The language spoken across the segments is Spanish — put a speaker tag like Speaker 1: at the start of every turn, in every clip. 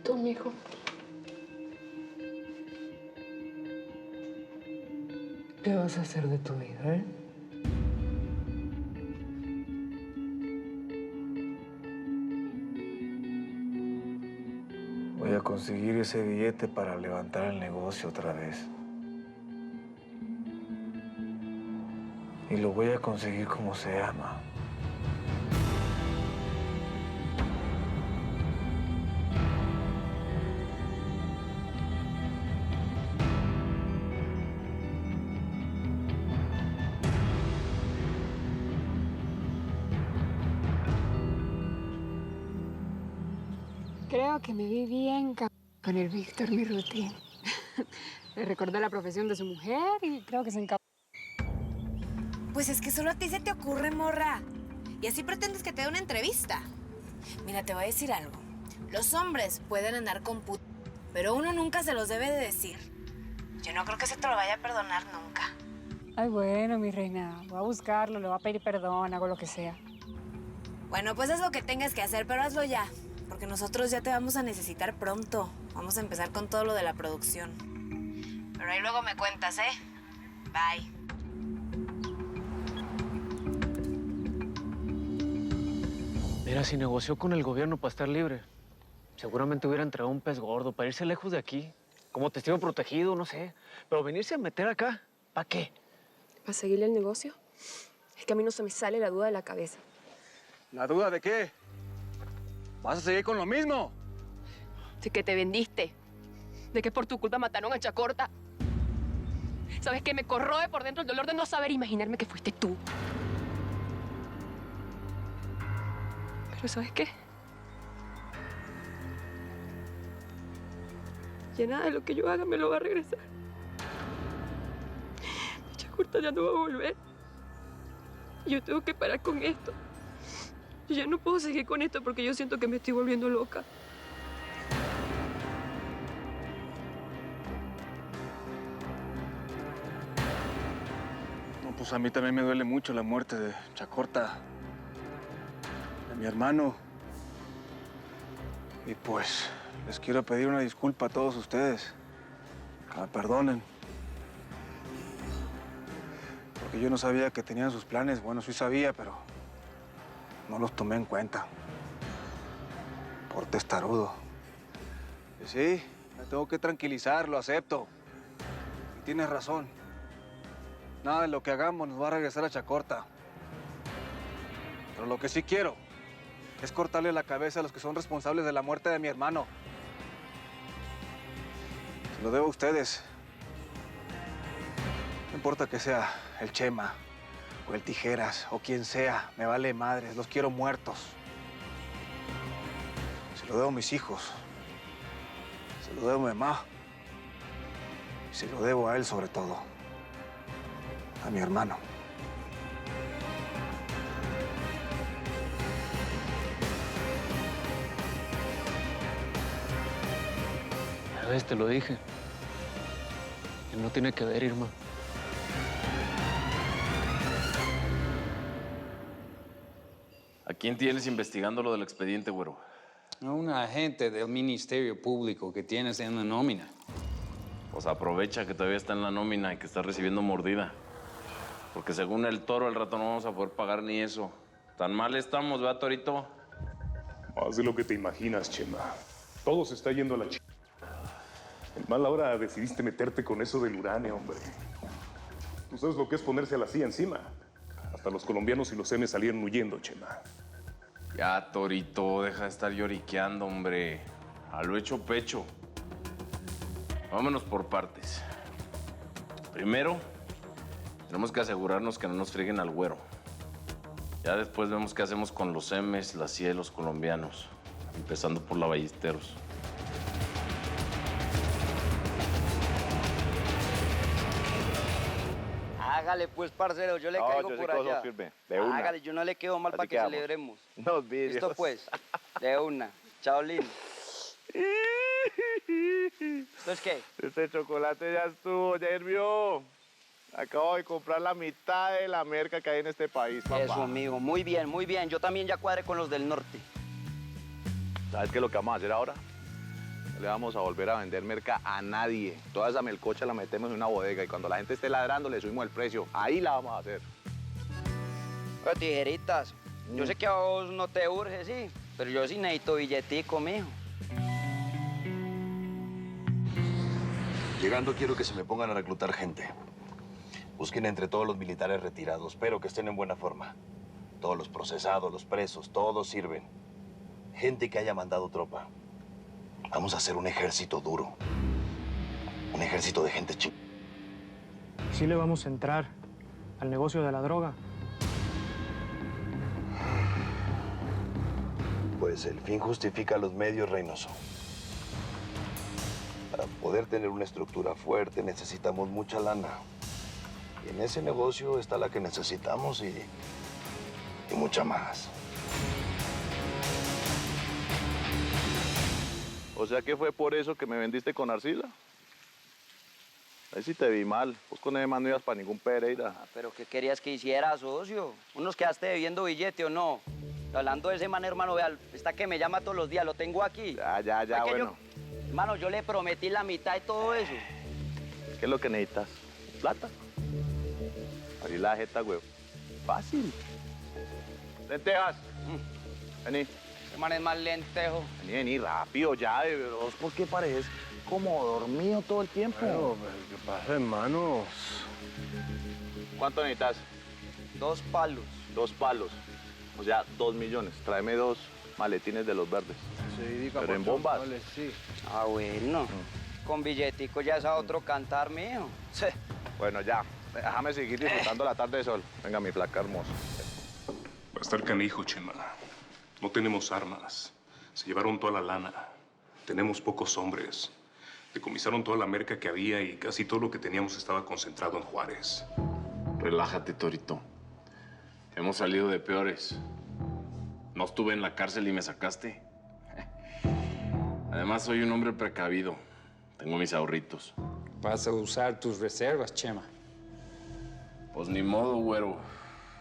Speaker 1: ¿Tú, mijo? ¿Qué vas a hacer de tu vida, eh?
Speaker 2: Voy a conseguir ese billete para levantar el negocio otra vez. Y lo voy a conseguir como se llama.
Speaker 3: Creo que me vi bien con el Víctor Mirruti. Le recordé la profesión de su mujer y creo que se encabronó.
Speaker 4: Pues es que solo a ti se te ocurre, morra. Y así pretendes que te dé una entrevista. Mira, te voy a decir algo. Los hombres pueden andar con pero uno nunca se los debe de decir. Yo no creo que se te lo vaya a perdonar nunca.
Speaker 3: Ay, bueno, mi reina. Voy a buscarlo, le voy a pedir perdón, hago lo que sea.
Speaker 4: Bueno, pues haz lo que tengas que hacer, pero hazlo ya. Porque nosotros ya te vamos a necesitar pronto. Vamos a empezar con todo lo de la producción. Pero ahí luego me cuentas, ¿eh? Bye.
Speaker 5: Mira, si negoció con el gobierno para estar libre, seguramente hubiera entregado un pez gordo para irse lejos de aquí, como testigo protegido, no sé. Pero venirse a meter acá, ¿para qué?
Speaker 6: ¿Para seguirle el negocio? Es que a mí no se me sale la duda de la cabeza.
Speaker 7: ¿La duda de qué? ¿Vas a seguir con lo mismo?
Speaker 6: De que te vendiste. De que por tu culpa mataron a Chacorta. ¿Sabes qué? Me corroe por dentro el dolor de no saber imaginarme que fuiste tú. Pero ¿sabes qué? Ya nada de lo que yo haga me lo va a regresar. Chacorta ya no va a volver. Y yo tengo que parar con esto. Yo ya no puedo seguir con esto porque yo siento que me estoy volviendo loca.
Speaker 7: No, pues a mí también me duele mucho la muerte de Chacorta, de mi hermano. Y pues les quiero pedir una disculpa a todos ustedes. Que me perdonen. Porque yo no sabía que tenían sus planes. Bueno, sí sabía, pero no los tomé en cuenta. Por testarudo. Y sí, me tengo que tranquilizar, lo acepto. Y tienes razón. Nada de lo que hagamos nos va a regresar a Chacorta. Pero lo que sí quiero es cortarle la cabeza a los que son responsables de la muerte de mi hermano. Se lo debo a ustedes. No importa que sea el Chema, o el Tijeras, o quien sea, me vale madres, los quiero muertos. Se lo debo a mis hijos. Se lo debo a mi mamá. Y se lo debo a él sobre todo. A mi hermano.
Speaker 5: A veces te lo dije. Él no tiene que ver, Irma.
Speaker 8: ¿A quién tienes investigando lo del expediente, güero?
Speaker 9: A un agente del Ministerio Público que tienes en la nómina.
Speaker 8: Pues aprovecha que todavía está en la nómina y que está recibiendo mordida. Porque según el toro, al rato no vamos a poder pagar ni eso. Tan mal estamos, ¿verdad, Torito?
Speaker 10: Más de lo que te imaginas, Chema. Todo se está yendo a la chica. En mala hora decidiste meterte con eso del uranio, hombre. Tú sabes lo que es ponerse a la CIA encima. Hasta los colombianos y los M salieron huyendo, Chema.
Speaker 8: Ya, Torito, deja de estar lloriqueando, hombre. A lo hecho pecho. Vámonos por partes. Primero, tenemos que asegurarnos que no nos frieguen al güero. Ya después vemos qué hacemos con los M's, la CIA y los colombianos. Empezando por la Ballesteros.
Speaker 11: Hágale pues, parcero, yo le caigo por allá.
Speaker 12: De una.
Speaker 11: Hágale, yo no le quedo mal para que
Speaker 12: quedamos.
Speaker 11: celebremos.
Speaker 12: Nos vidrios.
Speaker 11: Listo pues, de una. Chao, Lin. ¿Entonces qué?
Speaker 12: Este chocolate ya estuvo, ya hirvió. Acabo de comprar la mitad de la merca que hay en este país, papá.
Speaker 11: Eso, amigo, muy bien, muy bien. Yo también ya cuadré con los del norte.
Speaker 12: ¿Sabes qué es lo que vamos a hacer ahora? No le vamos a volver a vender merca a nadie. Toda esa melcocha la metemos en una bodega y cuando la gente esté ladrando le subimos el precio. Ahí la vamos a hacer.
Speaker 11: Oye, tijeritas, yo sé que a vos no te urge, sí, pero yo sí necesito billetico, mijo.
Speaker 13: Llegando quiero que se me pongan a reclutar gente. Busquen entre todos los militares retirados, pero que estén en buena forma. Todos los procesados, los presos, todos sirven. Gente que haya mandado tropa. Vamos a hacer un ejército duro. Un ejército de gente ching.
Speaker 14: Sí le vamos a entrar al negocio de la droga.
Speaker 13: Pues el fin justifica los medios, Reynoso. Para poder tener una estructura fuerte necesitamos mucha lana. Y en ese negocio está la que necesitamos y mucha más.
Speaker 12: O sea que fue por eso que me vendiste con Arcila. Ahí sí te vi mal. Vos con ese man no ibas para ningún Pereira.
Speaker 11: Pero ¿qué querías que hiciera, socio? ¿Unos quedaste debiendo billete o no? Hablando de ese man, hermano, vea, está que me llama todos los días, lo tengo aquí.
Speaker 12: Ya, bueno.
Speaker 11: Hermano, yo le prometí la mitad de todo eso.
Speaker 12: ¿Qué es lo que necesitas? ¿Plata? Abrí la jeta, güey. Fácil. Lentejas. Vení.
Speaker 11: Ese man es más lentejo.
Speaker 12: Vení, rápido ya. ¿Vos por qué pareces como dormido todo el tiempo?
Speaker 2: Bueno, ¿qué pasa, hermanos?
Speaker 12: ¿Cuánto necesitas?
Speaker 11: 2 palos.
Speaker 12: 2 palos. O sea, 2 millones. Tráeme 2 maletines de los verdes. Pero en bombas.
Speaker 2: Sí.
Speaker 11: Ah, bueno. Con billetico ya es a otro cantar, mijo. Sí.
Speaker 12: Bueno, ya. Déjame seguir disfrutando la tarde de sol. Venga, mi flaca hermosa.
Speaker 10: Va a estar canijo, Chema. No tenemos armas. Se llevaron toda la lana. Tenemos pocos hombres. Decomisaron toda la merca que había y casi todo lo que teníamos estaba concentrado en Juárez.
Speaker 8: Relájate, Torito. Hemos salido de peores. No estuve en la cárcel y me sacaste. Además, soy un hombre precavido. Tengo mis ahorritos.
Speaker 9: Vas a usar tus reservas, Chema.
Speaker 8: Pues ni modo, güero.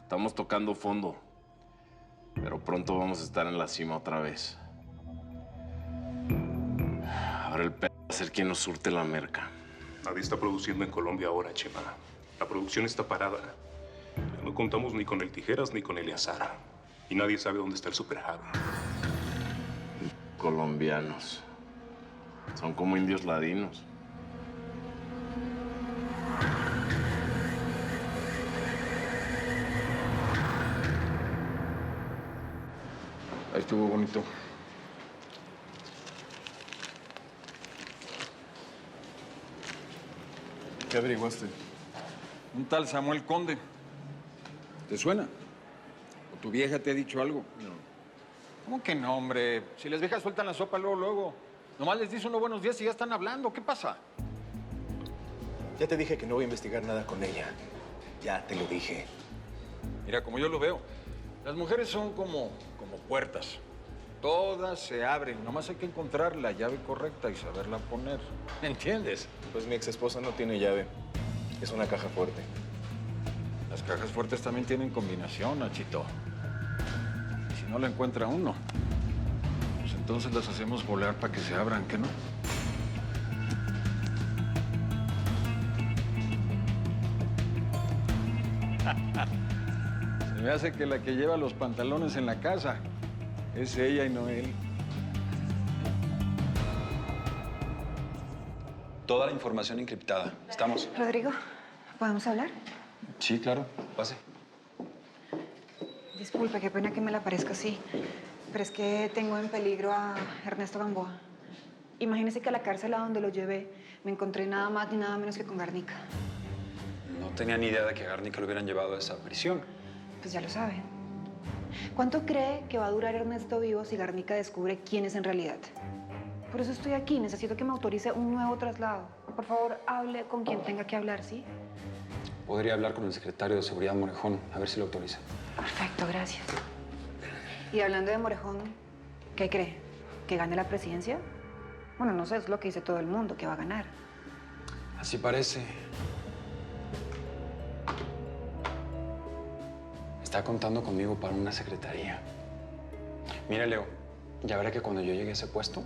Speaker 8: Estamos tocando fondo. Pero pronto vamos a estar en la cima otra vez. Ahora el p*** va a ser quien nos surte la merca.
Speaker 10: Nadie está produciendo en Colombia ahora, Chema. La producción está parada. Ya no contamos ni con el Tijeras ni con el Eleazar. Y nadie sabe dónde está el Super Javi.
Speaker 8: Colombianos. Son como indios ladinos.
Speaker 9: Ahí estuvo bonito.
Speaker 2: ¿Qué averiguaste?
Speaker 9: Un tal Samuel Conde. ¿Te suena? ¿O tu vieja te ha dicho algo? No. ¿Cómo que no, hombre? Si las viejas sueltan la sopa luego. Nomás les dice unos buenos días y ya están hablando. ¿Qué pasa?
Speaker 2: Ya te dije que no voy a investigar nada con ella. Ya te lo dije.
Speaker 9: Mira, como yo lo veo, las mujeres son como puertas. Todas se abren. Nomás hay que encontrar la llave correcta y saberla poner. ¿Entiendes?
Speaker 2: Pues mi ex esposa no tiene llave. Es una caja fuerte.
Speaker 9: Las cajas fuertes también tienen combinación, Nachito. Y si no la encuentra uno, pues entonces las hacemos volar para que se abran, ¿qué no? Se me hace que la que lleva los pantalones en la casa es ella y no él.
Speaker 15: Toda la información encriptada. ¿Estamos?
Speaker 16: Rodrigo, ¿podemos hablar?
Speaker 15: Sí, claro. Pase.
Speaker 16: Disculpe, qué pena que me le aparezca así, pero es que tengo en peligro a Ernesto Gamboa. Imagínese que a la cárcel a donde lo llevé me encontré nada más ni nada menos que con Garnica.
Speaker 15: No tenía ni idea de que a Garnica lo hubieran llevado a esa prisión.
Speaker 16: Pues ya lo sabe. ¿Cuánto cree que va a durar Ernesto vivo si Garnica descubre quién es en realidad? Por eso estoy aquí. Necesito que me autorice un nuevo traslado. Por favor, hable con quien tenga que hablar, ¿sí?
Speaker 15: Podría hablar con el secretario de Seguridad Morejón, a ver si lo autoriza.
Speaker 16: Perfecto, gracias. Y hablando de Morejón, ¿qué cree? ¿Que gane la presidencia? Bueno, no sé, es lo que dice todo el mundo, que va a ganar.
Speaker 15: Así parece. Está contando conmigo para una secretaría. Mira, Leo, ya verá que cuando yo llegue a ese puesto,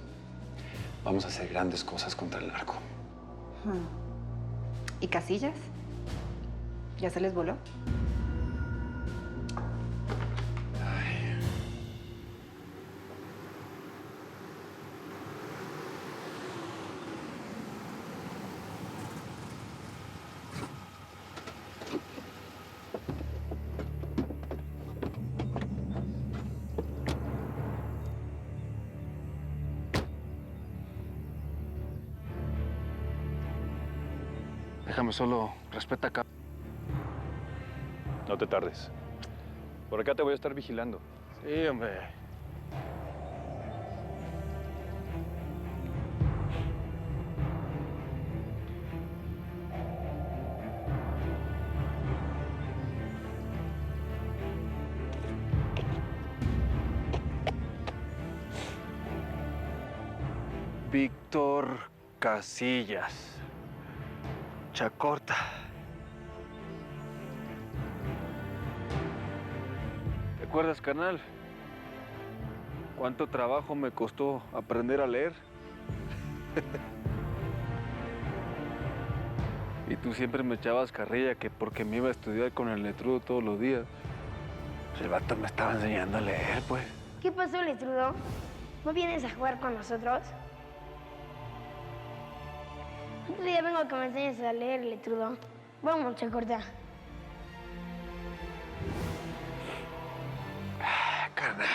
Speaker 15: Vamos a hacer grandes cosas contra el narco.
Speaker 16: ¿Y Casillas? ¿Ya se les voló?
Speaker 7: Déjame solo, respeta acá.
Speaker 9: No te tardes. Por acá te voy a estar vigilando.
Speaker 7: Sí, hombre. Víctor Casillas. Chacorta. ¿Te acuerdas, carnal? ¿Cuánto trabajo me costó aprender a leer? Y tú siempre me echabas carrilla que porque me iba a estudiar con el letrudo todos los días. El vato me estaba enseñando a leer, pues.
Speaker 17: ¿Qué pasó, Letrudo? ¿No vienes a jugar con nosotros? Otro día vengo a que me enseñes a leer, Letrudo. Vamos, Chacorta.
Speaker 7: Carnal,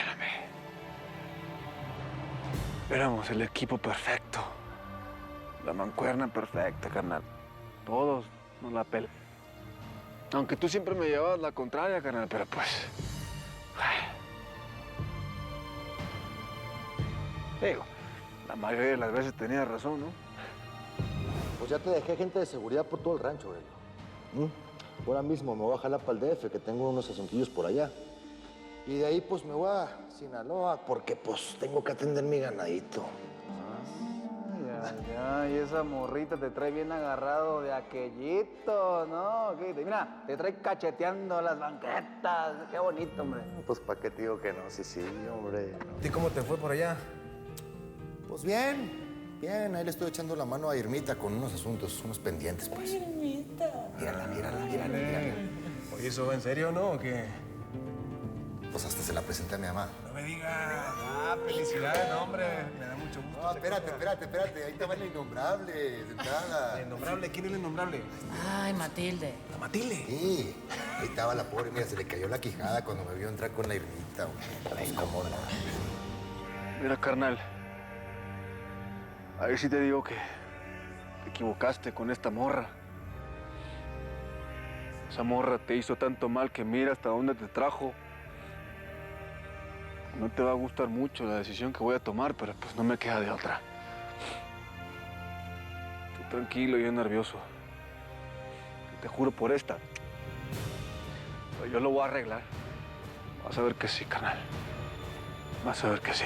Speaker 7: éramos el equipo perfecto. La mancuerna perfecta, carnal. Todos nos la pelan. Aunque tú siempre me llevabas la contraria, carnal, pero pues... Digo, la mayoría de las veces tenía razón, ¿no?
Speaker 18: Pues ya te dejé gente de seguridad por todo el rancho, Aurelio. Ahora mismo me voy a jalar para el DF, que tengo unos asuntillos por allá. Y de ahí pues me voy a Sinaloa, porque pues tengo que atender mi ganadito.
Speaker 19: Ya, y esa morrita te trae bien agarrado de aquellito, ¿no? Mira, te trae cacheteando las banquetas. Qué bonito, hombre.
Speaker 18: Pues ¿para qué te digo que no? Sí, hombre.
Speaker 2: ¿Y cómo te fue por allá?
Speaker 18: Pues bien, bien. Ahí le estoy echando la mano a Irmita con unos asuntos, unos pendientes, pues.
Speaker 2: Irmita.
Speaker 18: Mírala.
Speaker 2: Oye, ¿eso va en serio, no? ¿O qué?
Speaker 18: Pues hasta se la presenté a mi mamá.
Speaker 2: No me digas. Felicidades, no, hombre. Me da mucho gusto.
Speaker 18: No, espérate. Ahí te va la innombrable, sentada.
Speaker 2: ¿La innombrable? ¿Quién es la innombrable?
Speaker 4: Ay, Matilde.
Speaker 2: ¿La Matilde?
Speaker 18: Sí. Ahí estaba la pobre, mira, se le cayó la quijada cuando me vio entrar con la Irmita. Ay, cómo no.
Speaker 7: Mira, carnal. A ver si te digo que te equivocaste con esta morra. Esa morra te hizo tanto mal que mira hasta dónde te trajo. No te va a gustar mucho la decisión que voy a tomar, pero pues no me queda de otra. Tú tranquilo, yo nervioso. Te juro por esta. Pero yo lo voy a arreglar. Vas a ver que sí, carnal. Vas a ver que sí.